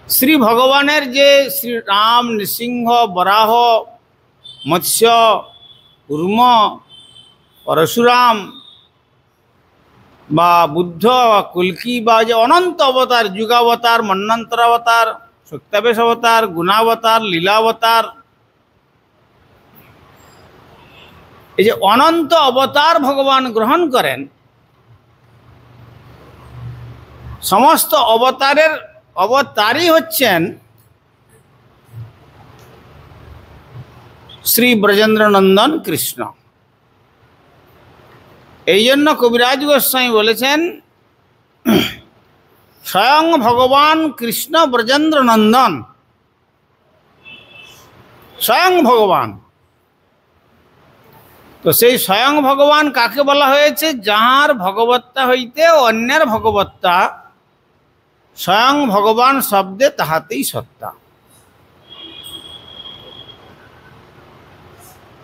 শ্রী ভগবানের যে শ্রী রাম, নৃসিংহ, বরাহ, মৎস্য, কুর্ম, পরশুরাম বা বুদ্ধ বা কল্কি বা যে অনন্ত অবতার, যুগাবতার, মন্বন্তরাবতার, সত্যাবেশ অবতার, গুণাবতার, লীলাবতার, এই যে অনন্ত অবতার ভগবান গ্রহণ করেন, সমস্ত অবতারের অবতারই হচ্ছেন শ্রী ব্রজেন্দ্রনন্দন কৃষ্ণ। এই জন্য কবিরাজ গোস্বামী বলেছেন স্বয়ং ভগবান কৃষ্ণ ব্রজেন্দ্রনন্দন, স্বয়ং ভগবান। তো সেই স্বয়ং ভগবান কাকে বলা হয়েছে? যাহার ভগবত্তা হইতে অন্যের ভগবত্তা, স্বয়ং ভগবান শব্দে তাহাতেই সত্তা।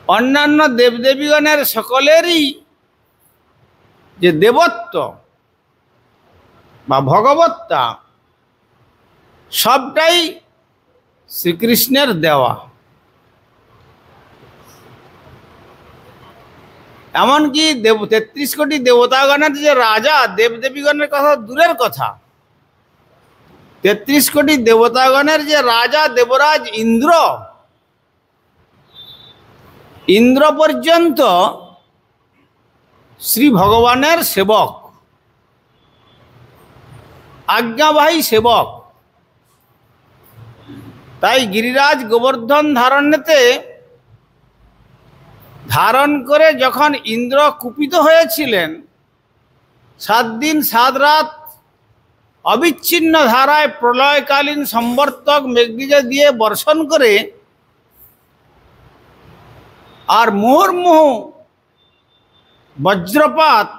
অন্যান্য দেবদেবীগণের সকলেরই যে দেবত্ব বা ভগবত্তা, সবটাই শ্রীকৃষ্ণের দেওয়া। এমনকি ৩৩ কোটি দেবতাগণের যে রাজা, দেবদেবীগণের কথা দূরের কথা, ৩৩ কোটি দেবতাগণের যে রাজা দেবরাজ ইন্দ্র, ইন্দ্র পর্যন্ত শ্রী ভগবানের সেবক, আজ্ঞাবাহী সেবক। তাই গিরিরাজ গোবর্ধন ধারণ করে যখন ইন্দ্র কুপিত হয়েছিলেন, ৭ দিন ৭ রাত অবিচ্ছিন্ন ধারায় প্রলয়কালীন সম্বর্তক মেঘবীজা দিয়ে বর্ষণ করে, আর মুহুর্মুহু বজ্রপাত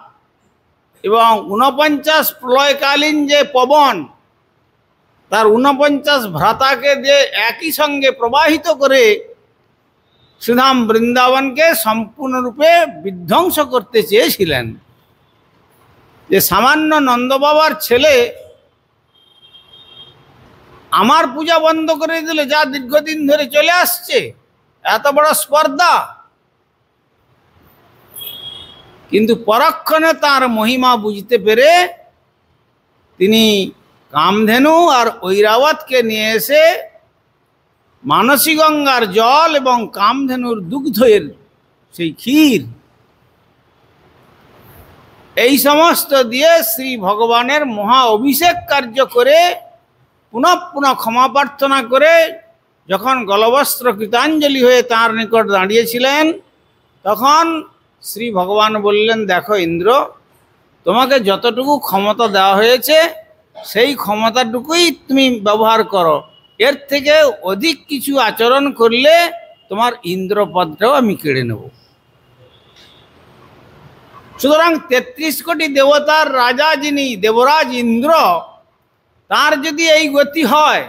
এবং ৪৯ প্রলয়কালীন যে পবন, তার ৪৯ ভ্রাতাকে দিয়ে একই সঙ্গে প্রবাহিত করে শ্রীধাম বৃন্দাবনকে সম্পূর্ণরূপে বিধ্বংস করতে চেয়েছিলেন। যে সামান্য নন্দবাবার ছেলে আমার পূজা বন্ধ করে দিল, যা দীর্ঘদিন ধরে চলে আসছে, এত বড় স্পর্ধা। কিন্তু পরক্ষণে তার মহিমা বুঝতে পেরে তিনি কামধেনু আর ঐরাবতকে নিয়ে এসে মানসী গঙ্গার জল এবং কামধেনুর দুগ্ধের সেই ক্ষীর, এই সমস্ত দিয়ে শ্রী ভগবানের মহা অভিষেক কার্য করে পুনঃ পুনঃ ক্ষমা প্রার্থনা করে যখন গলবস্ত্র কৃতাঞ্জলি হয়ে তাঁর নিকট দাঁড়িয়েছিলেন, তখন শ্রী ভগবান বললেন, দেখো ইন্দ্র, তোমাকে যতটুকু ক্ষমতা দেওয়া হয়েছে সেই ক্ষমতাটুকুই তুমি ব্যবহার করো, এর থেকে অধিক কিছু আচরণ করলে তোমার ইন্দ্রপদটাও আমি কেড়ে নেব। সুতরাং ৩৩ কোটি দেবতার রাজা যিনি দেবরাজ ইন্দ্র, তার যদি এই গতি হয়,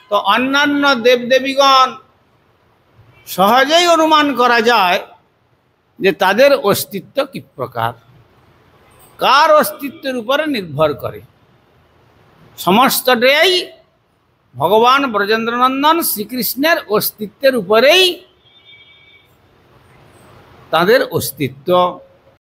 তো অন্যান্য দেবদেবীগণ সহজেই অনুমান করা যায় যে তাদের অস্তিত্ব কি প্রকার, কার অস্তিত্বের উপরে নির্ভর করে। সমস্তটাই ভগবান ব্রজেন্দ্রনন্দন শ্রীকৃষ্ণের অস্তিত্বের উপরেই তাদের অস্তিত্ব।